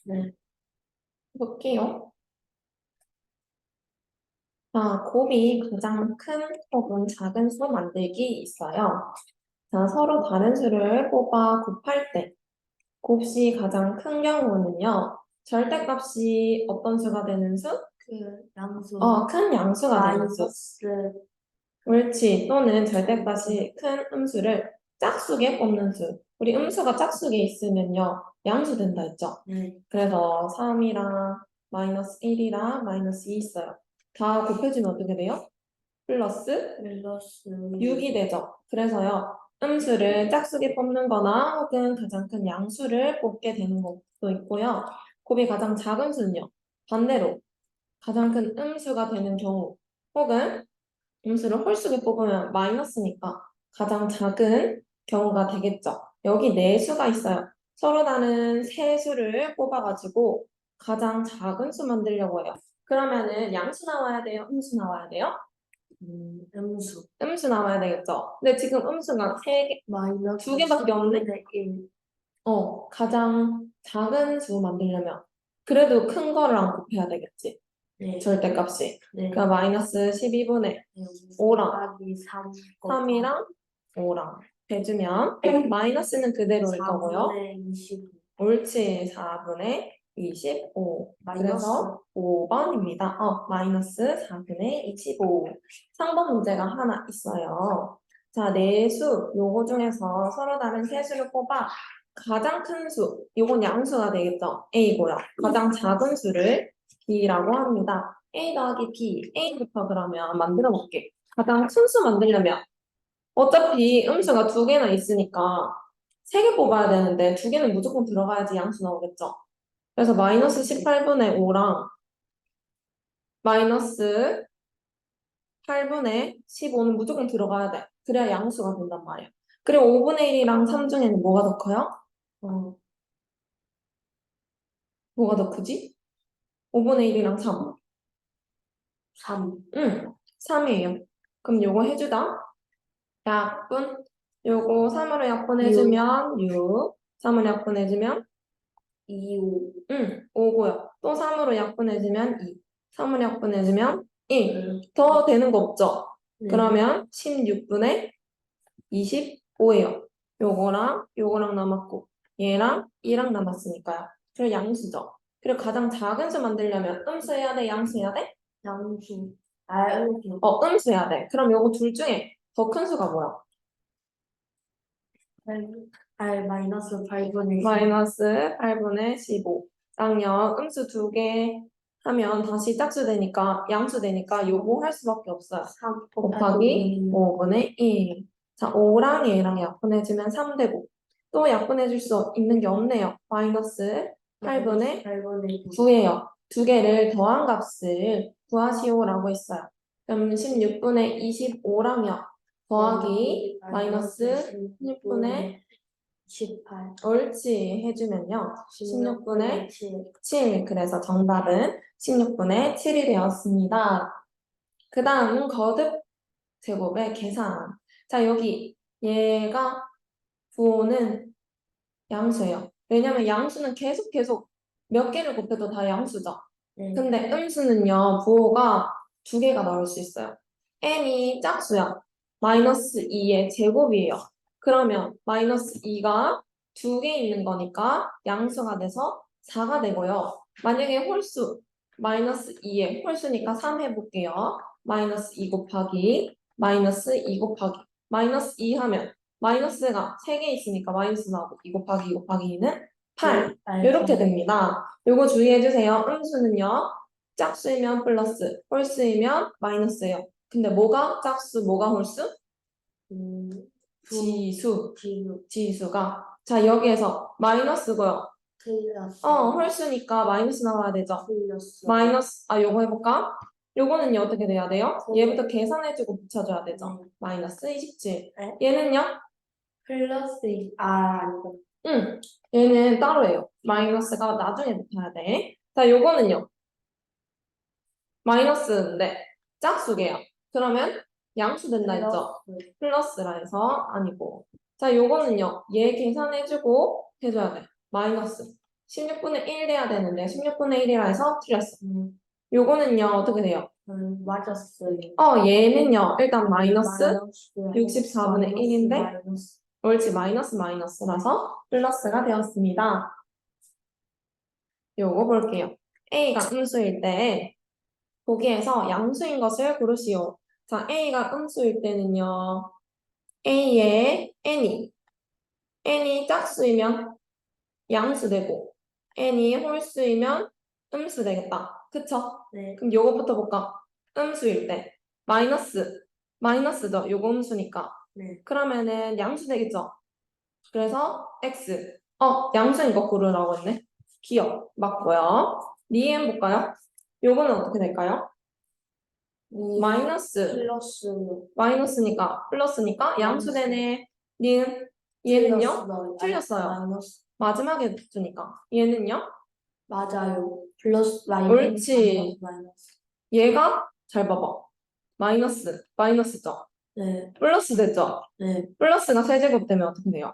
네. 볼게요. 자, 곱이 가장 큰 혹은 작은 수 만들기 있어요. 자, 서로 다른 수를 뽑아 곱할 때 곱이 가장 큰 경우는요. 절대값이 어떤 수가 되는 수? 양수. 큰 양수가 되는 수. 마이너스. 옳지. 또는 절대값이 큰 음수를 짝수게 뽑는 수. 우리 음수가 짝수게 있으면요. 양수 된다 했죠? 네. 그래서 3이랑 마이너스 1이랑 마이너스 2 있어요. 다 곱해주면 어떻게 돼요? 플러스 플러스 6이 되죠. 그래서요. 음수를 짝수게 뽑는 거나 혹은 가장 큰 양수를 뽑게 되는 것도 있고요. 곱이 가장 작은 수는요. 반대로 가장 큰 음수가 되는 경우 혹은 음수를 홀수게 뽑으면 마이너스니까 가장 작은 경우가 되겠죠. 여기 네 수가 있어요. 서로 다른 세 수를 뽑아가지고 가장 작은 수 만들려고 해요. 그러면은 양수 나와야 돼요? 음수 나와야 돼요? 음수. 음수 나와야 되겠죠. 근데 지금 음수가 마이너스 두 개밖에 없네? 10분의 1. 가장 작은 수 만들려면 그래도 큰 거를 안 곱해야 되겠지. 네. 절대값이. 네. 그러니까 마이너스 12분의 5랑 곱하기 3. 3이랑 5랑 해주면 마이너스는 그대로일 거고요. 4분의 25. 옳지. 4분의 25. 그래서 5번입니다. 마이너스 4분의 25. 3번 문제가 하나 있어요. 자, 내수 요거 중에서 서로 다른 세 수를 뽑아 가장 큰 수, 요건 양수가 되겠죠? A고요. 가장 작은 수를 B라고 합니다. A 더하기 B, A부터 그러면 만들어 볼게. 가장 큰 수 만들려면 어차피 음수가 두 개나 있으니까 세 개 뽑아야 되는데 두 개는 무조건 들어가야지 양수 나오겠죠? 그래서 마이너스 18분의 5랑 마이너스 8분의 15는 무조건 들어가야 돼. 그래야 양수가 된단 말이야. 그리고 5분의 1이랑 3 중에는 뭐가 더 커요? 뭐가 더 크지? 5분의 1이랑 3. 3. 응, 3이에요. 그럼 요거 해주다. 약분. 요거 3으로 약분해주면 6. 3으로 약분해주면 2, 5. 5고요. 또 3으로 약분해주면 2. 3으로 약분해주면 1. 더 되는 거 없죠? 네. 그러면 16분의 25예요. 요거랑 남았고 얘랑 2랑 남았으니까요. 그리고 양수죠. 그리고 가장 작은 수 만들려면 음수 해야 돼? 양수 해야 돼? 양수. 음수. 음수 해야 돼. 그럼 요거 둘 중에 더 큰 수가 뭐야? 마이너스 8분의 10. 마이너스 8분의 15. 쌍요 음수 두 개 하면 다시 짝수 되니까 양수 되니까 요거 할 수밖에 없어요. 3 곱하기 5분의 1. 자, 5랑 얘랑 약분해주면 3 되고 또 약분해줄 수 있는 게 없네요. 마이너스 8분의 9예요. 두 개를 더한 값을 구하시오라고 했어요. 그럼 16분의 25랑요. 더하기 마이너스 16분의 18. 옳지 해주면요. 16분의 7. 7. 그래서 정답은 16분의 7이 되었습니다. 그 다음은 거듭 제곱의 계산. 자, 여기 얘가 부호는 양수예요. 왜냐면 양수는 계속 몇 개를 곱해도 다 양수죠. 네. 근데 음수는요, 부호가 두 개가 나올 수 있어요. n이 짝수야. 마이너스 2의 제곱이에요. 그러면 마이너스 2가 두 개 있는 거니까 양수가 돼서 4가 되고요. 만약에 홀수, 마이너스 2의 홀수니까 3 해볼게요. 마이너스 2 곱하기, 마이너스 2 곱하기, 마이너스 2 하면 마이너스가 3개 있으니까 마이너스 나오고 2 곱하기 2 곱하기 2는 8. 이렇게 됩니다. 요거 주의해주세요. 음수는요. 짝수이면 플러스, 홀수이면 마이너스예요. 근데 뭐가 짝수, 뭐가 홀수? 지수. 지수가. 자, 여기에서 마이너스고요. 틀렸어. 홀수니까 마이너스 나와야 되죠. 틀렸어. 마이너스, 요거 해볼까? 요거는요, 어떻게 돼야 돼요? 얘부터 계산해주고 붙여줘야 되죠. 마이너스 27. 네? 얘는요? 플러스. 아니고. 얘는 따로예요. 마이너스가 나중에 붙어야 돼. 자, 요거는요. 마이너스인데 짝수게요. 그러면 양수 된다 했죠? 플러스라 해서 아니고. 자, 요거는요. 얘 계산해주고 해줘야 돼. 마이너스. 16분의 1 돼야 되는데 16분의 1이라 해서 틀렸어. 음, 요거는요, 어떻게 돼요? 맞았어요. 얘는요, 일단 마이너스 마이너스 64분의 1인데, 마이너스. 옳지, 마이너스라서 플러스가 되었습니다. 요거 볼게요. A가 음수일 때, 보기에서 양수인 것을 고르시오. 자, A가 음수일 때는요, A의 n이 짝수이면 양수 되고, n이 홀수이면 음수 되겠다. 그쵸? 네. 그럼 요거부터 볼까? 음수일 때, 마이너스죠. 요거 음수니까. 네. 그러면은 양수 되겠죠? 그래서 x. 양수인 거 고르라고 했네. 기억. 맞고요. 리엔 볼까요? 요거는 어떻게 될까요? 마이너스. 플러스. 마이너스니까 플러스니까 양수 되네. 얘는요? 틀렸어요. 마이너스. 마지막에 주니까. 얘는요? 맞아요. 플러스 옳지. 마이너스. 얘가 잘 봐봐. 마이너스죠. 네. 플러스 됐죠? 네. 플러스가 세제곱 되면 어떻게 돼요?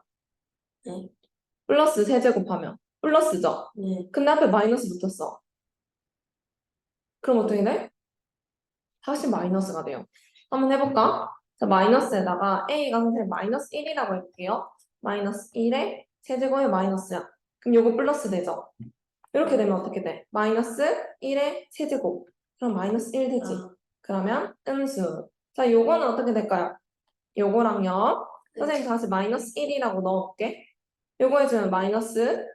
네. 플러스 세제곱하면 플러스죠? 네. 근데 앞에 마이너스 붙었어. 그럼 어떻게 돼? 다시 마이너스가 돼요. 한번 해볼까? 자, 마이너스에다가 A가 선생님 마이너스 1이라고 해볼게요. 마이너스 1에 세제곱에 마이너스야. 그럼 요거 플러스 되죠? 이렇게 되면 어떻게 돼? 마이너스 1에 세제곱. 그럼 마이너스 1 되지. 아, 그러면 음수. 자, 요거는 어떻게 될까요? 요거랑요. 선생님 다시 마이너스 1이라고 넣어볼게. 요거 해주면 마이너스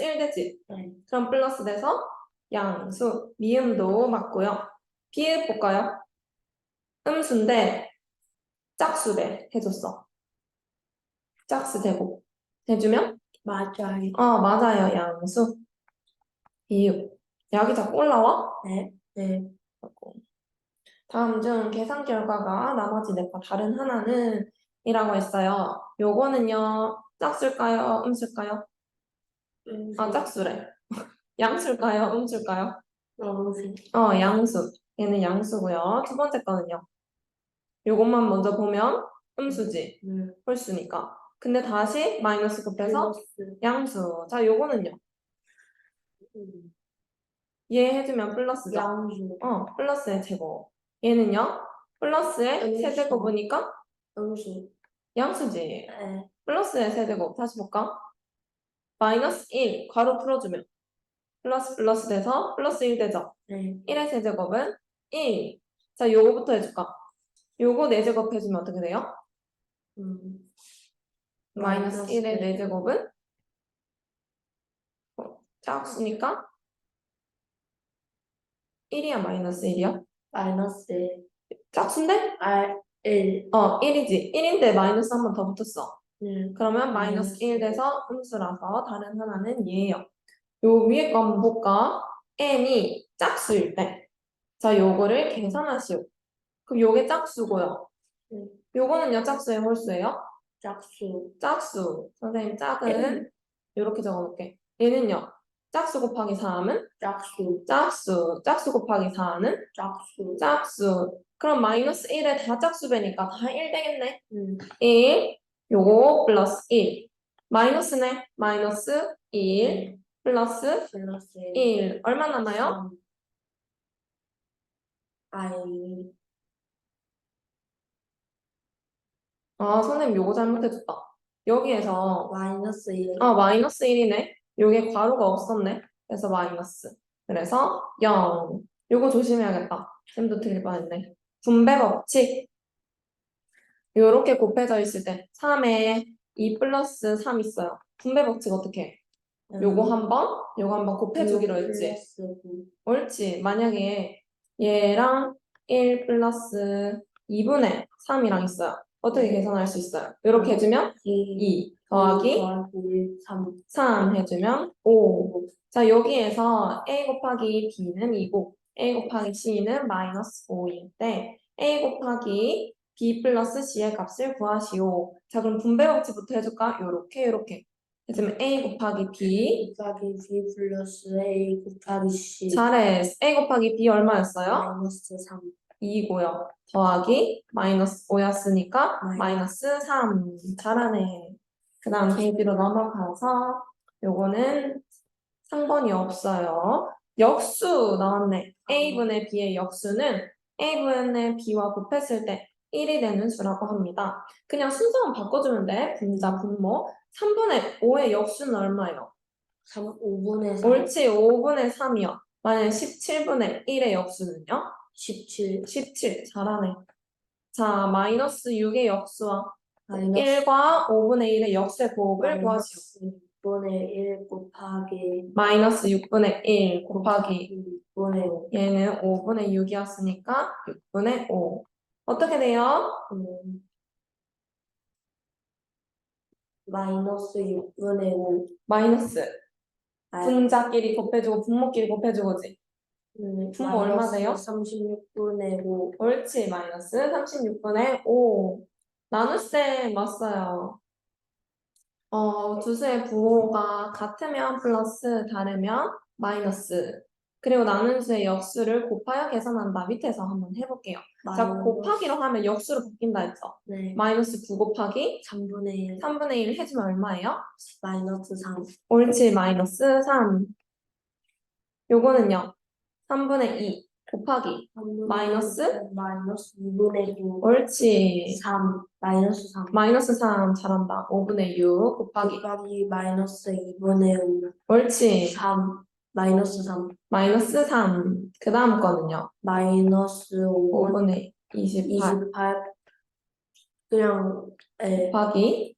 1 되지. 네. 그럼 플러스 돼서 양수. 미음도 맞고요. 비읍 볼까요? 음수인데 짝수래 해줬어. 짝수 제곱. 해주면? 맞아요. 맞아요. 양수. 비읍. 약이 자꾸 올라와? 네. 네. 다음 중 계산 결과가 나머지 넷과 다른 하나는 이라고 했어요. 요거는요, 짝수일까요? 음수일까요? 짝수래. 양수일까요? 음수일까요? 음수. 양수. 얘는 양수고요. 두 번째 거는요. 요것만 먼저 보면 음수지. 홀수니까. 근데 다시 마이너스 곱해서 플러스. 양수. 자, 요거는요. 얘 해주면 플러스죠. 양수. 플러스의 제곱. 얘는요. 플러스의 음수. 세제곱이니까 음수. 양수지. 네. 플러스의 세제곱. 다시 볼까? 마이너스 1. 괄호 풀어주면. 플러스 돼서 플러스 1 되죠. 네. 1의 세제곱은 1. 자, 요거부터 해줄까? 요거 4제곱 해주면 어떻게 돼요? 마이너스 1의 4제곱은 짝수니까 1이야 마이너스 1이야? 마이너스 짝수인데? R 1. 1이지. 1인데 마이너스 한 번 더 붙었어. 네. 그러면 마이너스 1 돼서 음수라서 다른 하나는 얘예요. 요 위에 거 한번 볼까? n이 짝수일 때. 자, 요거를 계산하시오. 그럼 요게 짝수고요. 요거는요, 짝수의 홀수예요? 짝수. 짝수. 선생님, 짝은 이렇게 적어놓을게. 얘는요, 짝수 곱하기 3은 짝수. 짝수 곱하기 4는 짝수. 짝수. 그럼 마이너스 1에 다 짝수배니까 다 1 되겠네. 음. 1, 요거 플러스 1. 마이너스네. 마이너스 1 플러스 플러스 1. 얼마 남아요? 3. 선생님 요거 잘못해줬다. 여기에서 마이너스 1. 마이너스 1이네. 요게 괄호가 없었네. 그래서 마이너스. 그래서 0. 요거 조심해야겠다. 쌤도 틀릴 뻔했네. 분배 법칙. 요렇게 곱해져 있을 때 3에 2 플러스 3 있어요. 분배 법칙 어떻게 해? 요거 한번 곱해주기로 했지. 옳지. 만약에 얘랑 1 플러스 2분의 3이랑 있어요. 어떻게 계산할 수 있어요? 이렇게 해주면 2 더하기 3 해주면 5. 자, 여기에서 a 곱하기 b는 2고 a 곱하기 c는 마이너스 5일 때 a 곱하기 b 플러스 c의 값을 구하시오. 자, 그럼 분배 법칙부터 해줄까? 요렇게 해주면 a 곱하기 b 곱하기 B 플러스 A 곱하기 C. 잘해. a 곱하기 b 얼마였어요? 마이너스 3. 2고요. 더하기 마이너스 5였으니까 마이너스 3. 잘하네. 그 다음 페이지로 넘어가서 요거는 상번이 없어요. 역수 나왔네. a분의 b의 역수는 a분의 b와 곱했을 때 1이 되는 수라고 합니다. 그냥 순서만 바꿔주면 돼. 분자, 분모. 3분의 5의 역수는 얼마예요? 5분의 3, 옳지, 5분의 3이요. 만약 17분의 1의 역수는요? 17, 17. 잘하네. 자, 마이너스 6의 역수와 마이너스 1과 5분의 1의 역수의 곱을 구하시오. 6분의 1 곱하기 마이너스 6분의 1 곱하기 6분의 5. 얘는 5분의 6이었으니까 6분의 5. 어떻게 돼요? 마이너스 6분의 5. 마이너스 분자끼리 곱해주고 분모끼리 곱해주고지. 분모 얼마 돼요? 36분의 5. 옳지, 마이너스 36분의 5. 나눗셈 맞어요. 두 수의 부호가 같으면 플러스, 다르면 마이너스. 그리고 나눈 수의 역수를 곱하여 계산한다. 밑에서 한번 해볼게요. 자, 곱하기로 하면 역수로 바뀐다 했죠? 네. 마이너스 9 곱하기 3분의 1. 3분의 1 해주면 얼마예요? 마이너스 3. 옳지, 마이너스 3. 요거는요, 3분의 2 곱하기 마이너스? 마이너스 2분의 9. 옳지. 3. 마이너스 3. 마이너스 3 잘한다. 5분의 6 곱하기 마이너스 2분의 5. 옳지. 3. 마이너스 3. 마이너스 3. 그 다음 거는요. 마이너스 5분의 28 28. 그냥 곱하기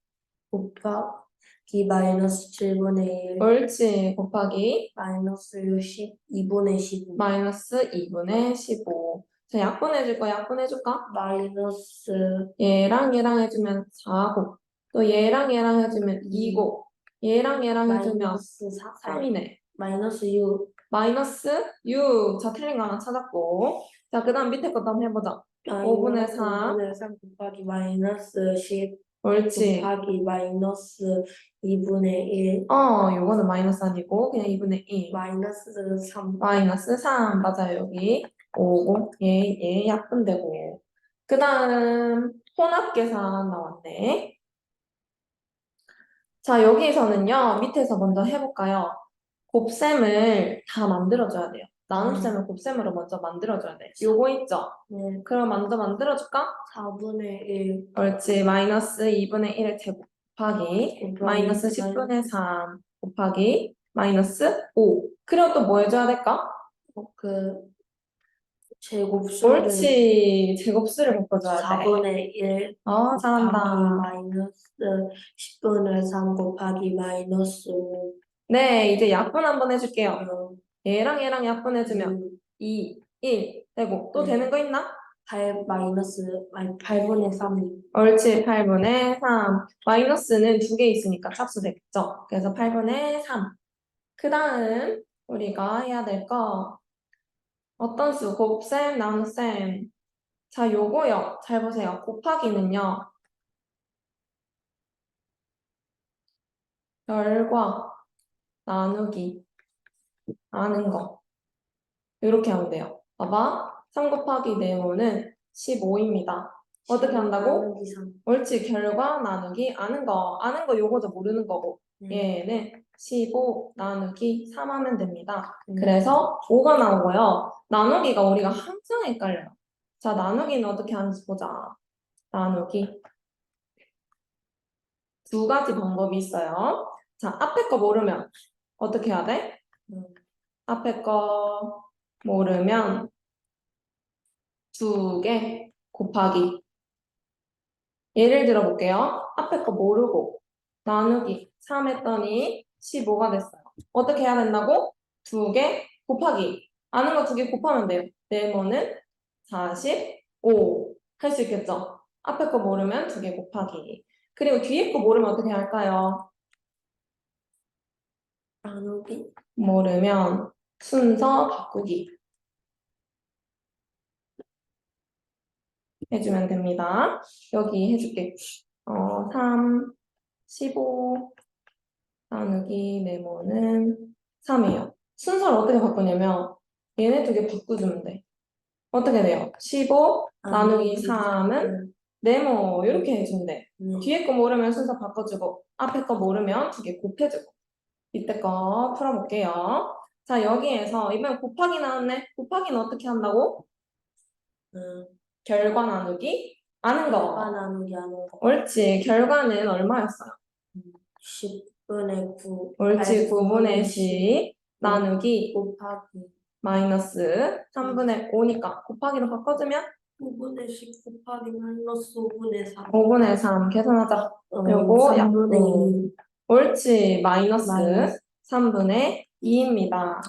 곱하기 마이너스 7분의 1. 옳지. 곱하기 마이너스 2분의 15. 마이너스 2분의 15. 자, 약분해줄 거 약분해줄까? 마이너스 얘랑 얘랑 해주면 4곱. 또 얘랑 얘랑 해주면 2곱. 얘랑 얘랑 해주면 마이너스 3이네. 마이너스 6. 마이너스 6. 자, 틀린 거 하나 찾았고. 자, 그 다음 밑에 것도 한번 해보자. 5분의 4. 5분의 3 곱하기 마이너스 10 옳지. 곱하기 마이너스 2분의 1. 요거는 마이너스 아니고 그냥 2분의 1. 마이너스 3. 마이너스 3. 맞아요, 여기. 5, 얘 약분되고. 그 다음 혼합계산 나왔네. 자, 여기서는요, 밑에서 먼저 해볼까요? 곱셈을 다 만들어줘야 돼요. 나눗셈을 곱셈으로 먼저 만들어줘야 돼. 요거 있죠? 네. 그럼 먼저 만들어줄까? 4분의 1. 옳지. 마이너스 2분의 1의 제곱 곱하기 마이너스 10분의 3 곱하기 마이너스 5. 그리고 또 뭐 해줘야 될까? 제곱수를 옳지. 제곱수를 바꿔줘야 돼. 4분의 1 곱하기 잘한다. 마이너스 10분의 3 곱하기 마이너스 5. 네, 이제 약분 한번 해줄게요. 얘랑 얘랑 약분해주면 2, 1 되고 또 되는 거 있나? 8분의 3. 옳지, 8분의 3. 마이너스는 두 개 있으니까 짝수되겠죠? 그래서 8분의 3. 그 다음 우리가 해야 될 거 어떤 수? 곱셈, 나눗셈. 자, 요거요. 잘 보세요. 곱하기는요. 별과 나누기 아는 거. 이렇게 하면 돼요. 봐봐. 3 곱하기 네모는 15입니다. 어떻게 한다고? 나누기 3. 옳지. 결과 나누기 아는 거. 아는 거 요거죠. 모르는 거고. 얘는 15 나누기 3 하면 됩니다. 그래서 5가 나오고요. 나누기가 우리가 항상 헷갈려요. 자, 나누기는 어떻게 하는지 보자. 나누기. 두 가지 방법이 있어요. 자, 앞에 거 모르면 어떻게 해야 돼? 앞에 거 모르면 2개 곱하기. 예를 들어 볼게요. 앞에 거 모르고 나누기 3 했더니 15가 됐어요. 어떻게 해야 된다고? 2개 곱하기. 아는 거 2개 곱하면 돼요. 네모는 45. 할 수 있겠죠? 앞에 거 모르면 2개 곱하기. 그리고 뒤에 거 모르면 어떻게 할까요? 나누기. 모르면 순서 바꾸기. 해주면 됩니다. 여기 해줄게. 3, 15 나누기 네모는 3이에요. 순서를 어떻게 바꾸냐면 얘네 두 개 바꾸주면 돼. 어떻게 돼요? 15 나누기 3은 네모 이렇게 해주면 돼. 뒤에 거 모르면 순서 바꿔주고 앞에 거 모르면 두 개 곱해주고. 이때 거 풀어볼게요. 자, 여기에서 이번엔 곱하기 나왔네. 곱하기는 어떻게 한다고? 음, 결과 나누기 아는 거. 결과 나누기 하는 거. 옳지. 결과는 얼마였어요? 10분의 9. 옳지. 9분의 10 나누기 곱하기 마이너스 3분의 5니까 곱하기로 바꿔주면 9분의 10 곱하기 마이너스 5분의 3. 5분의 3 계산하자. 요거 3분의 2. 옳지. 마이너스 마이너스. 3분의 2입니다.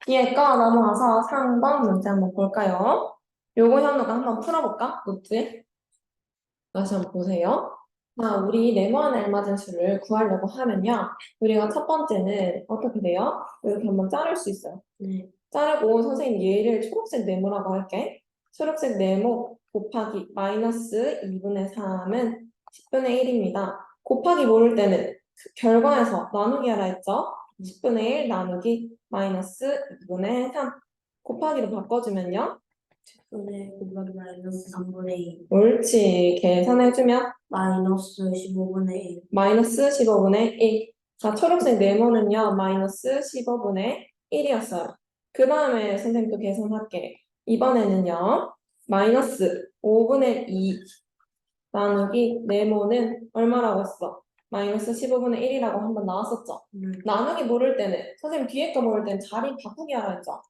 얘가 넘어가서 3번 문제 한번 볼까요? 요거 현우가 한번 풀어볼까? 노트에. 다시 한번 보세요. 자, 우리 네모안에 알맞은 수를 구하려고 하면요. 우리가 첫 번째는 어떻게 돼요? 이렇게 한번 자를 수 있어요. 네. 자르고 선생님 얘를 초록색 네모라고 할게. 초록색 네모 곱하기 마이너스 2분의 3은 10분의 1입니다. 곱하기 모를 때는 결과에서 나누기 하라 했죠? 10분의 1 나누기 마이너스 2분의 3 곱하기로 바꿔주면요. 10분의 곱하기 마이너스 3분의 2. 옳지. 계산해주면 마이너스 15분의 1. 마이너스 15분의 1. 자, 초록색 네모는요, 마이너스 15분의 1이었어요. 그 다음에 선생님 또 계산할게. 이번에는요, 마이너스 5분의 2 나누기 네모는 얼마라고 했어? 마이너스 15분의 1이라고 한번 나왔었죠? 나누기 모를 때는, 선생님 뒤에 거 모를 때는 자리 바꾸기 하라 했죠?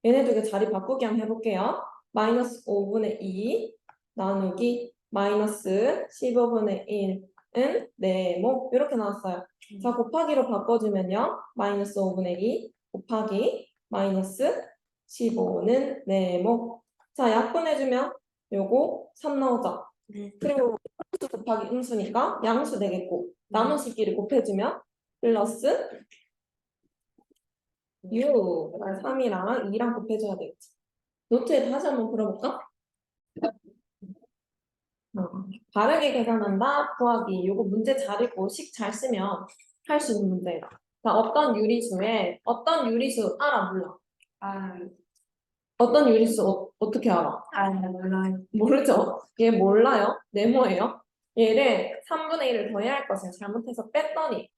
얘네 두 개 자리 바꾸기 한번 해볼게요. 마이너스 5분의 2 나누기 마이너스 15분의 1은 네모 이렇게 나왔어요. 자, 곱하기로 바꿔주면요. 마이너스 5분의 2 곱하기 마이너스 15는 네모. 자, 약분해주면 요거 3 나오죠. 네. 그리고 음수 곱하기 음수니까 양수 되겠고 나머지끼리 곱해주면 플러스 6, 3이랑 2랑 곱해줘야 되겠지. 노트에 다시 한번 풀어볼까? 바르게 계산한다, 구하기. 요거 문제 잘 읽고 식 잘 쓰면 할 수 있는 문제예요. 자, 어떤 유리수 알아, 몰라? 아, 어떤 유리수 어떻게 알아? 몰라요. 모르죠? 얘 몰라요? 네모예요? 얘를 3분의 1을 더해야 할 것을 잘못해서 뺐더니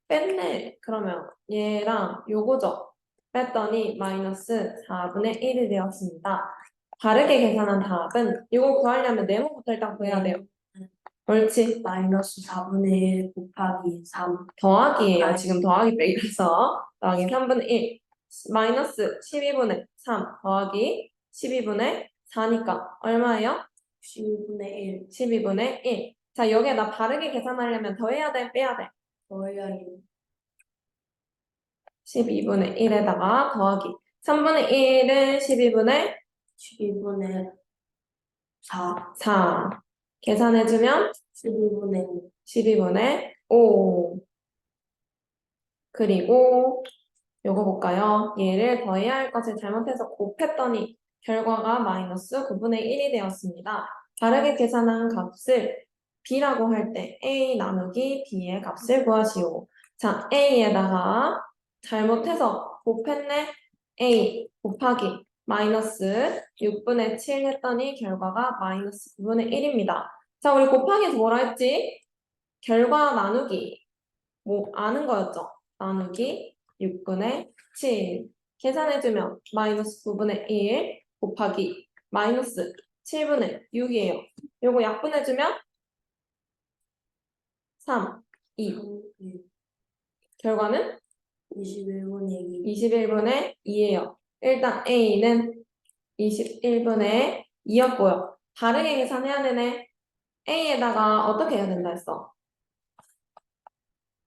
뺐네. 그러면 얘랑 요거죠. 뺐더니 마이너스 4분의 1이 되었습니다. 바르게 계산한 답은 이거 구하려면 네모부터 일단 구해야 돼요. 옳지. 마이너스 4분의 1 곱하기 3. 더하기예요. 지금 더하기 빼기라서 더하기 3분의 1 마이너스 12분의 3 더하기 12분의 4니까 얼마예요? 12분의 1. 12분의 1. 자, 여기에다 바르게 계산하려면 더해야 돼, 빼야 돼? 더해야 해요. 12분의 1에다가 더하기 3분의 1은 12분의 4. 4 계산해주면 12분의 5. 12분의 5 그리고 요거 볼까요? 얘를 더해야 할 것을 잘못해서 곱했더니 결과가 마이너스 9분의 1이 되었습니다. 바르게 계산한 값을 b라고 할 때 a 나누기 b의 값을 구하시오. 자, a에다가 잘못해서 곱했네. a 곱하기 마이너스 6분의 7 했더니 결과가 마이너스 9분의 1입니다. 자, 우리 곱하기에서 뭐라 했지? 결과 나누기. 뭐 아는 거였죠? 나누기 6분의 7 계산해주면 마이너스 9분의 1 곱하기 마이너스 7분의 6이에요. 요거 약분해주면 3, 2 결과는 21분의 2. 21분의 2예요. 일단 A는 21분의 2였고요. 다르게 계산해야 되네. A에다가 어떻게 해야 된다 했어?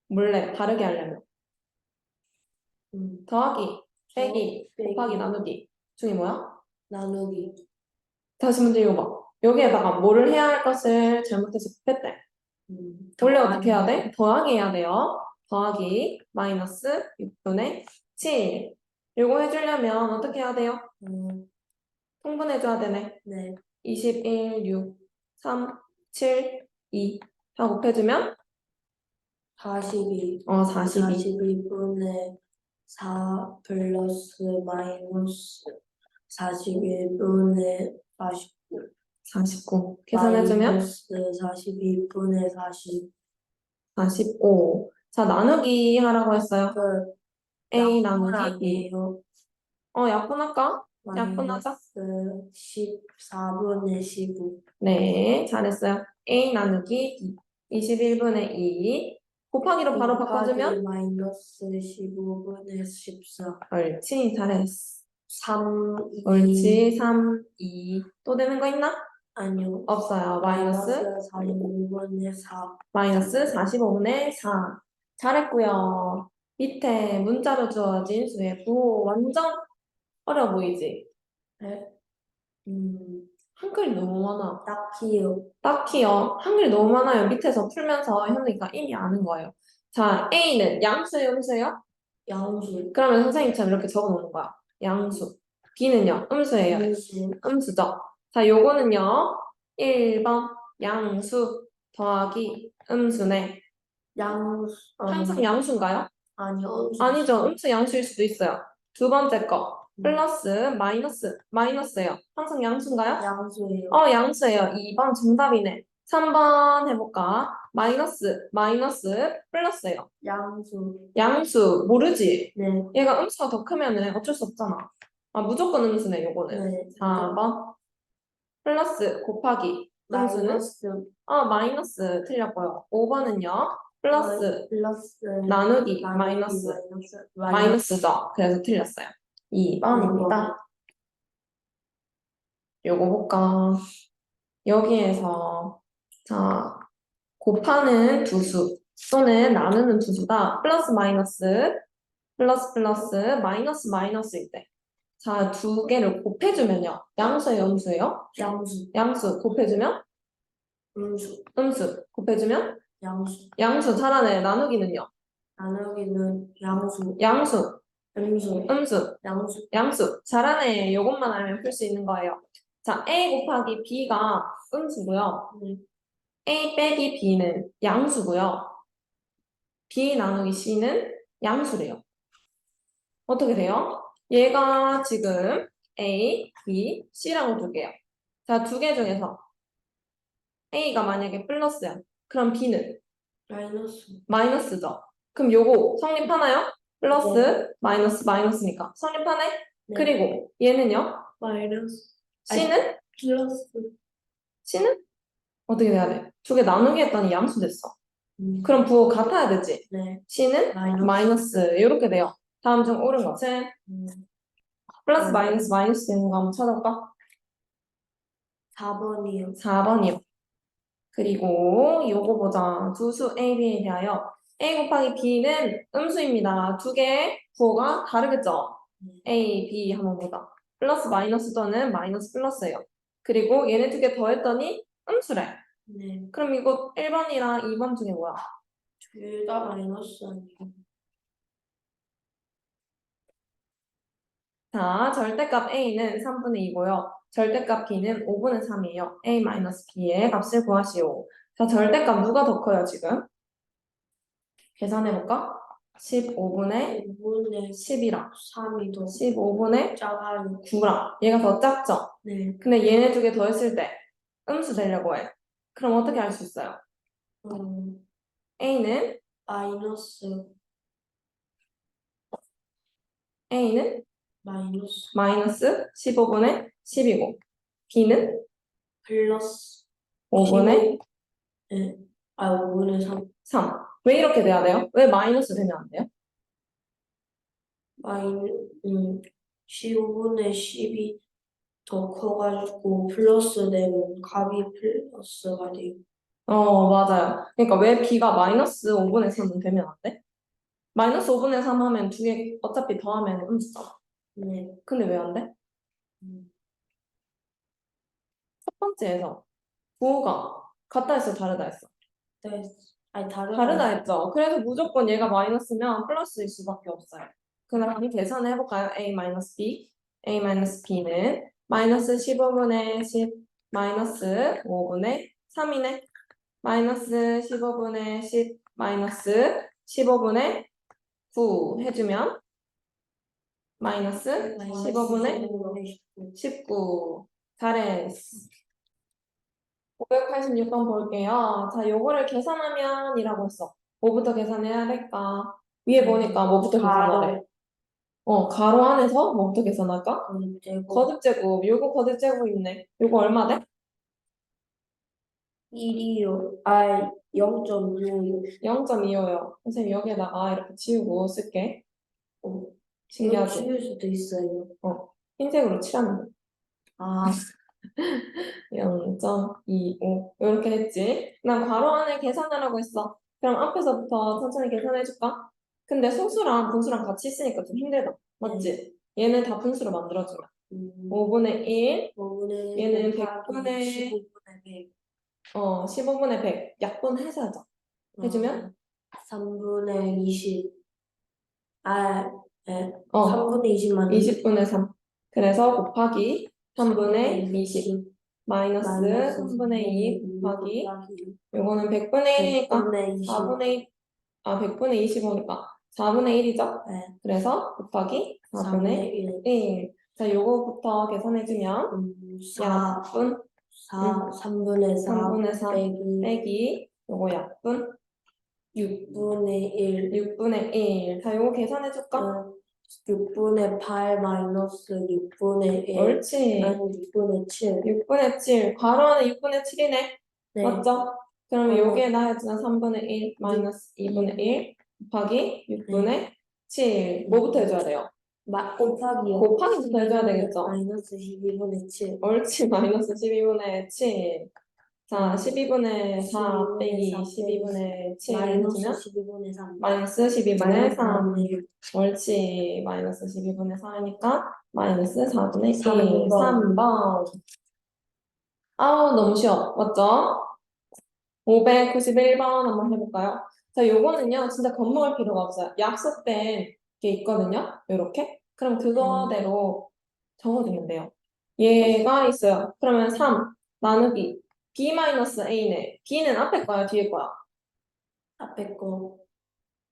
몰래 다르게 하려면 더하기, 빼기, 곱하기, 나누기 중에 뭐야? 나누기. 다시 문제 읽어봐. 여기에다가 뭐를 해야 할 것을 잘못해서 곱했대. 원래 어떻게 해야 돼? 더하기 해야 돼요. 더하기 마이너스 6분의 7. 이거 해주려면 어떻게 해야 돼요? 통분해줘야 되네. 네. 21, 6, 3, 7, 2. 다 곱해주면 42. 42. 42분의 4 플러스 마이너스 41분의 49. 49. 계산해주면 마이너스 42분의 40. 45. 자, 나누기 하라고 했어요. 그 A 나누기 B. 약분하기예요. 약분할까? 약분하자. 마이너스 14분의 15. 네, 잘했어요. A 나누기 B. 21분의 2. 곱하기로 바로 바꿔주면? 마이너스 15분의 14. 옳지, 잘했어. 3, 2. 옳지, 3, 2. 또 되는 거 있나? 아니요. 없어요. 마이너스 45분의 4. 마이너스 45분의 4. 잘했고요. 밑에 문자로 주어진 수의 부호 완전 어려워 보이지? 네. 한글이 너무 많아. 딱히요. 딱히요. 한글이 너무 많아요. 밑에서 풀면서 현우이가 이미 아는 거예요. 자, A는 양수예요, 음수예요? 양수. 그러면 선생님처럼 이렇게 적어 놓는 거야. 양수. B는요, 음수예요. 음수. 음수죠. 자, 요거는요, 1번 양수 더하기 음수네. 양수. 항상 양수인가요? 아니요. 아니죠. 음수 양수일 수도 있어요. 두 번째 거. 음. 플러스, 마이너스, 마이너스예요. 항상 양수인가요? 양수예요. 양수예요. 2번 정답이네. 3번 해볼까? 마이너스, 마이너스, 플러스예요. 양수. 양수, 모르지? 네. 얘가 음수가 더 크면은 어쩔 수 없잖아. 무조건 음수네, 요거는. 네. 4번. 플러스, 곱하기. 음수는? 마이너스. 마이너스 틀렸고요. 5번은요? 플러스, 플러스. 나누기, 마이너스. 마이너스죠. 그래서 틀렸어요. 2번입니다. 요거 볼까? 여기에서 자 곱하는 두 수 또는 나누는 두 수가 플러스 마이너스 플러스 플러스 마이너스 마이너스일 때 자 두 개를 곱해주면요. 양수예요, 음수예요? 양수. 양수 곱해주면 음수. 음수 곱해주면 양수. 양수 잘하네. 나누기는요? 나누기는 양수. 양수 음수. 음수 양수. 양수 잘하네. 요것만 알면 풀 수 있는 거예요. 자 A 곱하기 B가 음수고요. 네. A 빼기 B는 양수고요. B 나누기 C는 양수래요. 어떻게 돼요? 얘가 지금 A, B, C라고 두 개요. 자, 두 개 중에서 A가 만약에 플러스야. 그럼 B는 마이너스. 마이너스죠. 그럼 요거 성립하나요? 플러스, 네. 마이너스, 마이너스니까. 성립하네? 네. 그리고 얘는요? 마이너스. C는? 플러스. C는? 어떻게 돼야 돼? 두 개 나누기 했더니 양수 됐어. 그럼 부호 같아야 되지? 네. C는 마이너스 이렇게 돼요. 다음 중 옳은 것은 플러스 네. 마이너스 마이너스 되는 거 한번 찾아볼까? 4번이요. 4번이요. 그리고 요거 보자. 두 수 A, B에 대하여 A 곱하기 B는 음수입니다. 두 개의 부호가 다르겠죠? A, B 한번 보자. 플러스 마이너스 또는 마이너스 플러스예요. 그리고 얘네 두 개 더했더니 음수래. 네. 그럼 이거 1번이랑 2번 중에 뭐야? 둘 다 마이너스 아니에요. 자, 절대값 A는 3분의 2고요. 절대값 B는 5분의 3이에요. A-B의 값을 구하시오. 자, 절대값 누가 더 커요, 지금? 계산해볼까? 15분의 5분의 10이랑 3이 더 15분의 작아요. 9랑 얘가 더 작죠? 네. 근데 얘네 두 개 더했을 때 음수 되려고 해. 그럼 어떻게 할 수 있어요? A는 마이너스. 마이너스 15분의 10이고 B는 플러스 5분의 네. 5분의 3. 3. 왜 이렇게 돼야 돼요? 왜 마이너스 되면 안 돼요? 15분의 10이 더 커가지고 플러스 되면 값이 플러스가 돼요. 맞아요. 그러니까 왜 B가 마이너스 5분의 3은 되면 안 돼? 마이너스 5분의 3 하면 두 개 어차피 더하면 음수잖아. 네. 근데 왜 안 돼? 첫 번째에서 부호가 같다 했어, 다르다 했어? 네. 아니 다르다 했죠. 그래서 무조건 얘가 마이너스면 플러스일 수밖에 없어요. 그럼 계산해 볼까요? A-B. A-B는 마이너스 15분의 10 마이너스 5분의 3이네. 마이너스 15분의 10 마이너스 15분의 9 해주면 마이너스 15분의 19. 잘했어. 586번 볼게요. 자, 요거를 계산하면 이라고 했어. 뭐부터 계산해야 될까? 위에 보니까 뭐부터 가로. 계산하래? 가로 안에서 뭐부터 계산할까? 거듭제곱 거듭제곱. 요거 거듭제곱 있네. 요거 얼마 돼? 1이요. 0.25요. 0.25요. 선생님 여기에다가 이렇게 지우고 쓸게. 이거 신기하지? 치울 수도 있어요. 흰색으로 칠하면 돼. 아, 0.25 이렇게 했지. 난 괄호 안에 계산하라고 했어. 그럼 앞에서부터 천천히 계산해줄까? 근데 소수랑 분수랑 같이 있으니까 좀 힘들다. 맞지? 얘는 다 분수로 만들어주면 5분의 1, 5분의 얘는 100분의 100분의 15분의 100. 15분의 100 약분해서 하자. 해주면 3분의 20. 네. 어 3분의 20만 20분의 3. 그래서 곱하기 3분의 20 마이너스 3분의 2 곱하기 요거는 100분의 1이니까 100분의 20. 100분의 25니까 4분의 1이죠? 네. 그래서 곱하기 4분의 4분의 1. 1. 자, 요거부터 계산해주면 4, 약분 3분의 4 3분의 4 빼기 빼기 요거 약분 6분의 1. 6분의 1. 자, 요거 계산해줄까? 6분의 8 마이너스 6분의 1. 옳지. 아니 6분의 7. 6분의 7. 괄호 안에 6분의 7이네. 네. 맞죠? 그러면 어. 여기에다 해주면 3분의 1 마이너스 2분의 1 곱하기 6분의 7. 뭐부터 해줘야 돼요? 곱하기요. 곱하기부터 해줘야 되겠죠? 마이너스 12분의 7. 옳지. 마이너스 12분의 7. 자, 12분의 4 빼기 12분의 7 마이너스 해주면 12분의 3. 마이너스 12분의 3. 1. 옳지. 마이너스 12분의 4이니까 마이너스 4분의 1. 3번. 3번. 아우, 너무 쉬워. 맞죠? 591번 한번 해볼까요? 자, 요거는요, 진짜 겁먹을 필요가 없어요. 약속된 게 있거든요? 요렇게. 그럼 그거대로 적어주면 돼요. 얘가 있어요. 그러면 3 나누기 b-a네. b는 앞에 거야, 뒤에 거야? 앞에 거.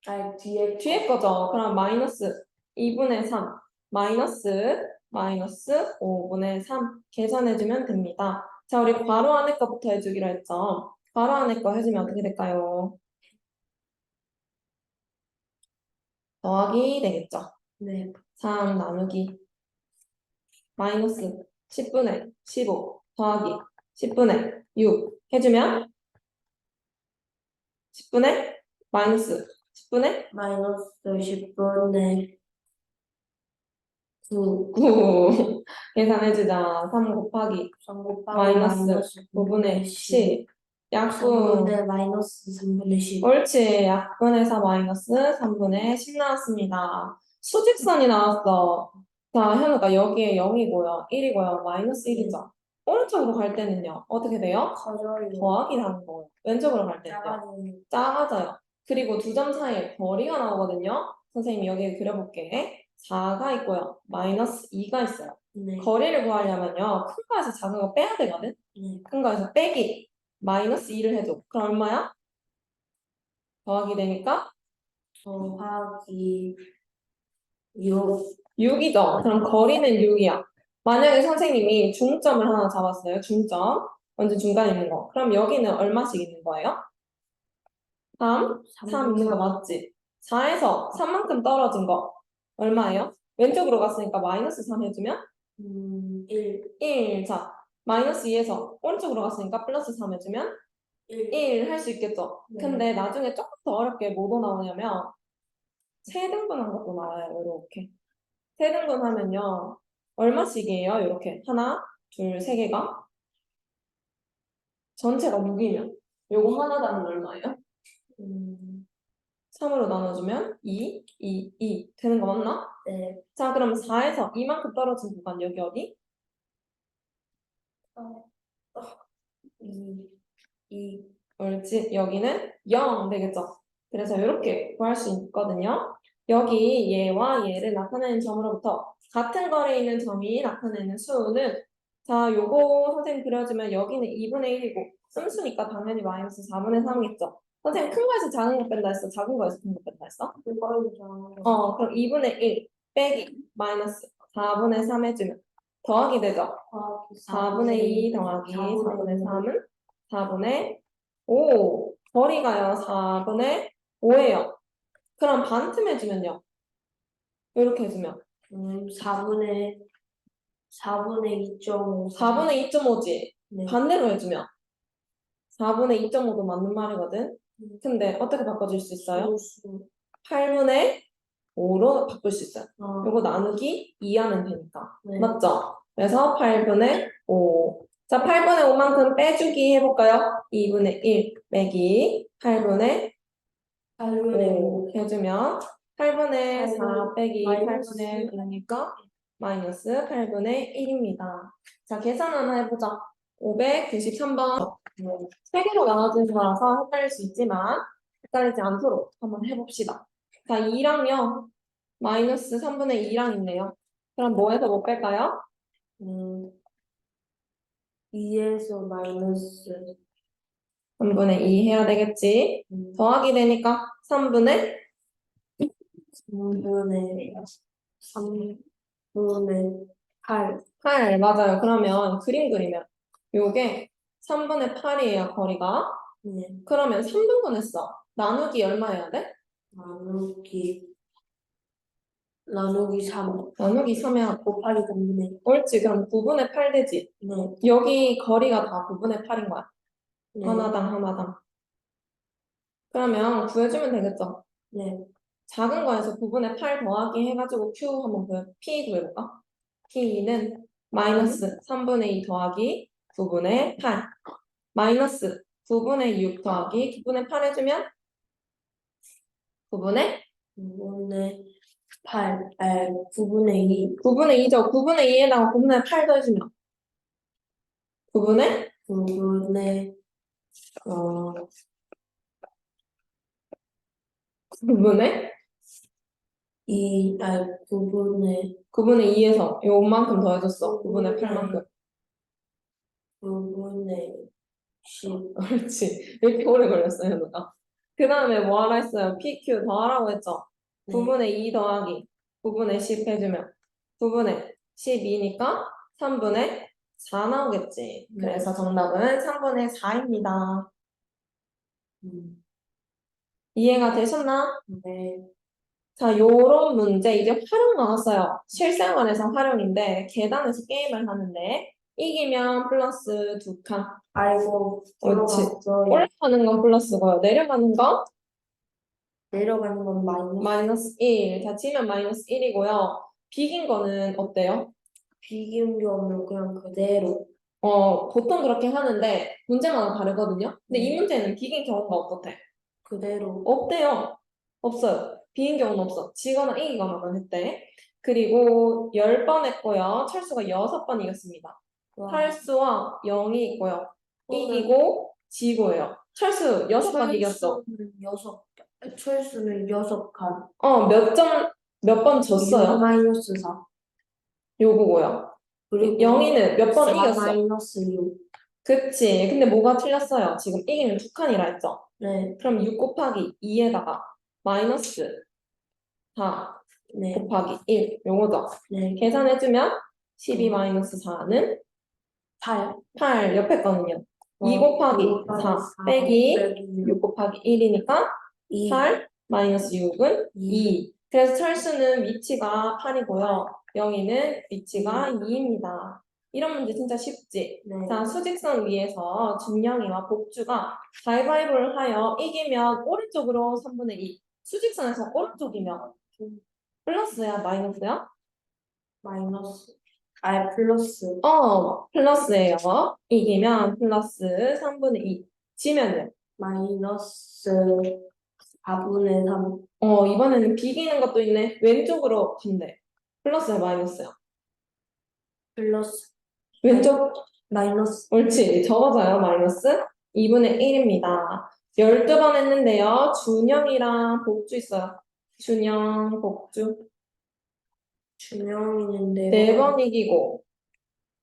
아니 뒤에 거죠. 그럼 마이너스 2분의 3 마이너스 5분의 3 계산해주면 됩니다. 자, 우리 괄호 안에 거부터 해주기로 했죠. 괄호 안에 거 해주면 어떻게 될까요? 더하기 되겠죠. 네. 3 나누기 마이너스 10분의 15 더하기 10분의 6 해주면 10분의 마이너스 10분의 마이너스 10분의 9. 9 계산해주자. 3 곱하기 3 곱하기 마이너스 5분의 10 약분 3분의 마이너스 3분의 10. 옳지. 약분에서 마이너스 3분의 10 나왔습니다. 수직선이 나왔어. 자, 현우가 여기에 0이고요. 1이고요. 마이너스 1이죠. 오른쪽으로 갈 때는요. 어떻게 돼요? 커져요. 더하기 하는 거예요. 왼쪽으로 갈 때는요. 작아져요. 작아져요. 그리고 두 점 사이에 거리가 나오거든요. 선생님이 여기 그려볼게. 4가 있고요. 마이너스 2가 있어요. 네. 거리를 구하려면요. 큰 거에서 작은 거 빼야 되거든. 네. 큰 거에서 빼기 마이너스 2를 해줘. 그럼 얼마야? 더하기 되니까 더하기 6. 6이죠. 그럼 거리는 6이야. 만약에 선생님이 중점을 하나 잡았어요. 중점. 완전 중간에 있는 거. 그럼 여기는 얼마씩 있는 거예요? 3 있는 거 맞지? 4에서 3만큼 떨어진 거 얼마예요? 왼쪽으로 갔으니까 마이너스 3 해주면 1. 1. 자, 마이너스 2에서 오른쪽으로 갔으니까 플러스 3 해주면 1 할 수 있겠죠? 네. 근데 나중에 조금 더 어렵게 뭐도 나오냐면 세등분한 것도 나와요. 이렇게. 세등분 하면요. 얼마씩이에요? 이렇게. 하나, 둘, 세 개가. 전체가 6이면. 요거 하나당은 얼마예요? 3으로 나눠주면 2 되는 거 맞나? 네. 자, 그럼 4에서 이만큼 떨어진 구간 여기 어디? 2. 옳지. 여기는 0 되겠죠. 그래서 이렇게 구할 수 있거든요. 여기 얘와 얘를 나타내는 점으로부터 같은 거리에 있는 점이 나타내는 수는 자, 요거 선생님 그려주면 여기는 2분의 1이고 음수니까 당연히 마이너스 4분의 3이겠죠. 선생님 큰 거에서 작은 거 뺀다 했어? 작은 거에서 큰 거 뺀다 했어? 그럼 2분의 1 빼기 마이너스 4분의 3 해주면 더하기 되죠. 4분의 2 더하기 4분의 3은 4분의 5. 거리가요. 4분의 5예요. 그럼 반틈 해주면요. 이렇게 해주면 4분의 2.5. 4분의 2.5지. 네. 반대로 해주면 4분의 2.5도 맞는 말이거든. 근데 어떻게 바꿔줄 수 있어요? 소수. 8분의 5로 바꿀 수 있어요. 어, 요거 나누기 2 하면 되니까. 네. 맞죠? 그래서 8분의 5. 자, 8분의 5만큼 빼주기 해볼까요? 2분의 1 빼기 8분의 8분의 5 해주면 8분의 4 빼기 마이너스 8분의 5니까 마이너스 8분의 1입니다. 자, 계산 하나 해보자. 593번. 세 개로 나눠진 거라서 헷갈릴 수 있지만 헷갈리지 않도록 한번 해봅시다. 자, 2랑요. 마이너스 3분의 2랑 있네요. 그럼 뭐에서 뭐 뺄까요? 2에서 마이너스 3분의 2 해야 되겠지. 더하기 되니까 3분의 3분의 8. 8. 맞아요. 그러면 그림 그리면 요게 3분의 8이에요, 거리가. 네. 그러면 3등분 했어. 나누기 얼마 해야 돼? 나누기 3. 나누기 3면 곱하기 3분의. 옳지. 그럼 9분의 8 되지. 네. 여기 거리가 다 9분의 8인 거야. 네. 하나당. 그러면 구해주면 되겠죠? 네. 작은 거에서 9분의 8 더하기 해가지고 Q 한번 P 구해볼까? P는 마이너스 3분의 2 더하기 9분의 8 마이너스 9분의 6 더하기 9분의 8 해주면 9분의 9분의 2. 9분의 2죠. 9분의 2에다가 9분의 8 더해주면 9분의 9분의, 9분의 9분의 2에서 요만큼 더해줬어. 9분의 8만큼. 9분의 10. 그렇지. 이렇게 오래 걸렸어요, 누가. 그 다음에 뭐 하라 했어요? PQ 더하라고 했죠? 네. 9분의 2 더하기 9분의 10 해주면 9분의 12니까 3분의 4 나오겠지. 네. 그래서 정답은 3분의 4입니다. 이해가 되셨나? 네. 자, 요런 문제 이제 활용 나왔어요. 실생활에서 활용인데 계단에서 게임을 하는데 이기면 플러스 2칸. 아이고, 옳지. 들어갔어요. 올라가는 건 플러스고요. 내려가는 건 내려가는 건 마이너스. 마이너스 1. 자, 지면 마이너스 1이고요. 비긴 거는 어때요? 비기운 경우는 그냥 그대로. 보통 그렇게 하는데 문제마다 다르거든요. 근데 이 네. 문제는 비긴 경우가 어떻대? 그대로. 없대요. 없어요. 비긴 경우는 없어. 지거나 이기거나만 했대. 그리고 10번 했고요. 철수가 6번 이겼습니다. 철수와 0이 있고요. 이기고 지고예요. 철수 6번 이겼어. 철수는 6칸. 몇 번 졌어요? 마이너스 4. 요거고요. 그리고 영희는 몇 번 4 이겼어? 마이너스 6. 그치. 근데 뭐가 틀렸어요? 지금 이기는 2칸이라 했죠? 네. 그럼 6 곱하기 2에다가 마이너스 4 네. 곱하기 1 요거죠. 네. 계산해주면 12 마이너스 4는 8 옆에 거는요. 2 곱하기 4 빼기 6 곱하기 1이니까 8 마이너스 6은 2. 그래서 철수는 위치가 8이고요. 영희는 위치가 2입니다. 이런 문제 진짜 쉽지? 네. 자, 수직선 위에서 준영이와 복주가 가위바위보를 하여 이기면 오른쪽으로 3분의 2. 수직선에서 오른쪽이면 플러스야, 마이너스야? 마이너스. 플러스. 플러스예요. 이기면 플러스 3분의 2. 지면은 마이너스 4분의 3. 이번에는 비기는 것도 있네. 왼쪽으로 간대. 플러스야, 마이너스야? 플러스. 왼쪽, 마이너스. 옳지. 적어져요, 마이너스 2분의 1입니다. 12번 했는데요. 준영이랑 복주 있어요. 준영, 복주. 준영이는데요. 4번 이기고,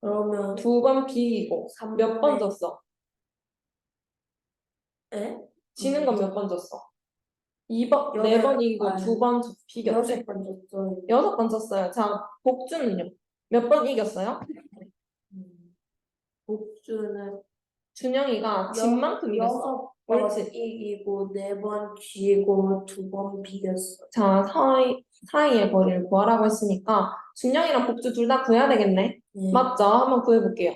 그러면 2번 비기고, 몇 번 졌어? 에? 지는 건 몇 번 졌어? 4번 이기고 2번 비겼대. 6번 졌어요. 6번 졌어요. 자, 복주는요? 몇 번 이겼어요? 복주는 준영이가 진 만큼 이겼어. 옳지. 이기고 4번 G고 2번 B였어. 자, 사이의 거리를 구하라고 했으니까 준영이랑 복주 둘 다 구해야 되겠네. 네. 맞죠? 한번 구해볼게요.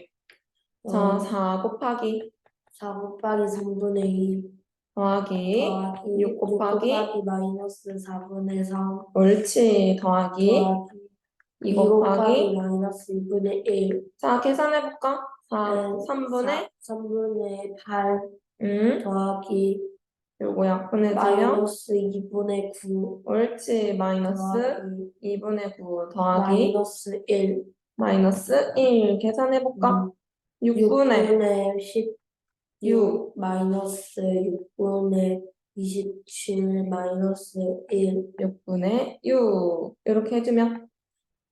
자, 어, 4 곱하기 4 곱하기 3분의 2 더하기 더하기 6 곱하기 마이너스 4분의 3 옳지. 더하기 더하기 2 2 곱하기 곱하기 마이너스 2분의 1 자, 계산해볼까? 3분의 3분의 8 더하기 요거 약분해주면 마이너스 2분의 9 옳지. 마이너스 더하기 2분의 9 더하기 마이너스 1 마이너스 1 계산해볼까? 6분의 16 마이너스 6분의 27 마이너스 1 6분의 6 이렇게 해주면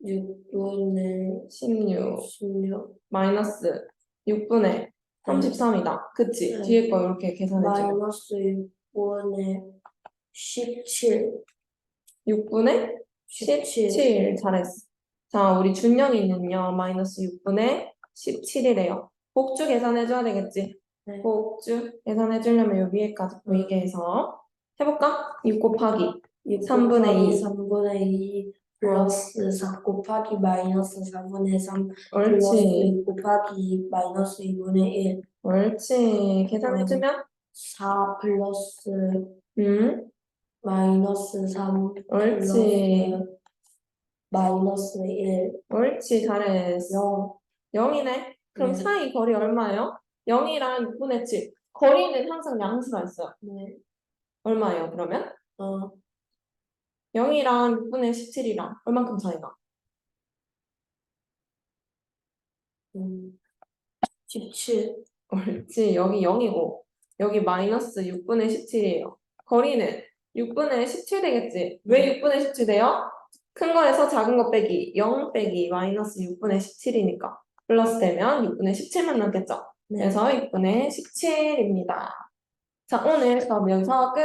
6분의 16 16 마이너스 6분의 33이다. 그치? 네. 뒤에 거 이렇게 계산해주면 마이너스 6분의 17 6분의 17 잘했어. 자, 우리 준영이는요. 마이너스 6분의 17이래요. 복주 계산해줘야 되겠지? 네. 복주 계산해주려면 요 위에까지 보이게 해서 해볼까? 6 곱하기 6 3분의 곱하기 2 3분의 2 플러스 4 곱하기 마이너스 4분의 3 플러스 옳지. 6 곱하기 마이너스 2분의 1 옳지. 계산해주면 4 플러스 음, 마이너스 3 옳지. 플러스 마이너스 1 옳지. 잘했어. 0 0이네. 그럼 네. 사이 거리 얼마예요? 0이랑 6분의 7. 거리는 항상 양수가 있어요. 네. 얼마예요, 그러면? 어, 0이랑 6분의 17이랑 얼만큼 차이나? 17 옳지. 여기 0이고 여기 마이너스 6분의 17이에요. 거리는 6분의 17 되겠지? 왜 6분의 17 돼요? 큰 거에서 작은 거 빼기 0 빼기 마이너스 6분의 17이니까 플러스 되면 6분의 17만 남겠죠? 네. 그래서 6분의 17입니다. 자, 오늘 수업 여기서 끝.